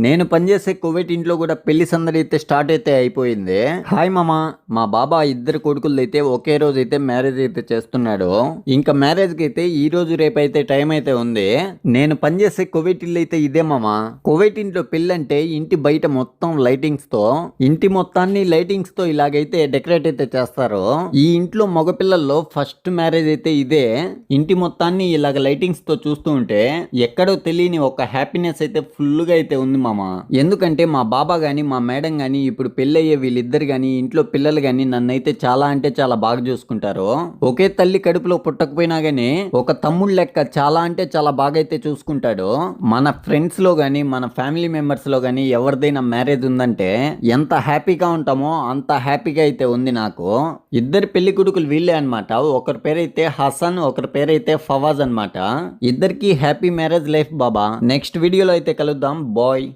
నేను పనిచేసే కువైట్ ఇంట్లో కూడా పెళ్లి సందడి అయితే స్టార్ట్ అయితే అయిపోయింది. హాయ్ మామా, మా బాబా ఇద్దరు కొడుకులు అయితే ఒకే రోజు అయితే మ్యారేజ్ అయితే చేస్తున్నాడు. ఇంకా మ్యారేజ్ కి అయితే ఈ రోజు రేపు అయితే టైం అయితే ఉంది. నేను పనిచేసే కువైట్ ఇల్లు అయితే ఇదే మామా. కువైట్ ఇంట్లో పెళ్లి అంటే ఇంటి బయట మొత్తం లైటింగ్స్ తో, ఇంటి మొత్తాన్ని లైటింగ్స్ తో ఇలాగైతే డెకరేట్ అయితే చేస్తారు. ఈ ఇంట్లో మగపిల్లల్లో ఫస్ట్ మ్యారేజ్ అయితే ఇదే. ఇంటి మొత్తాన్ని ఇలాగ లైటింగ్స్ తో చూస్తూ ఉంటే ఎక్కడో తెలియని ఒక హ్యాపీనెస్ అయితే ఫుల్ గా అయితే ఉంది మామ. ఎందుకంటే మా బాబా గాని మా మేడం గాని ఇప్పుడు పెళ్ళయ్యే వీళ్ళిద్దరు గాని ఇంట్లో పిల్లలు గాని నన్నైతే చాలా అంటే చాలా బాగా చూసుకుంటారు. ఒకే తల్లి కడుపులో పుట్టకపోయినా గానీ ఒక తమ్ముడు లెక్క చాలా అంటే చాలా బాగా అయితే చూసుకుంటాడు. మన ఫ్రెండ్స్ లో గాని మన ఫ్యామిలీ మెంబర్స్ లో గాని ఎవరిదైనా మ్యారేజ్ ఉందంటే ఎంత హ్యాపీగా ఉంటామో అంత హ్యాపీగా అయితే ఉంది నాకు. ఇద్దరు పెళ్లి కొడుకులు వీళ్ళే అనమాట. ఒకరి పేరైతే హసన్, ఒకరి పేరైతే ఫవాజ్ అనమాట. ఇద్దరికి హ్యాపీ మ్యారేజ్ లైఫ్ బాబా. నెక్స్ట్ వీడియోలో అయితే కలుద్దాం. బాయ్.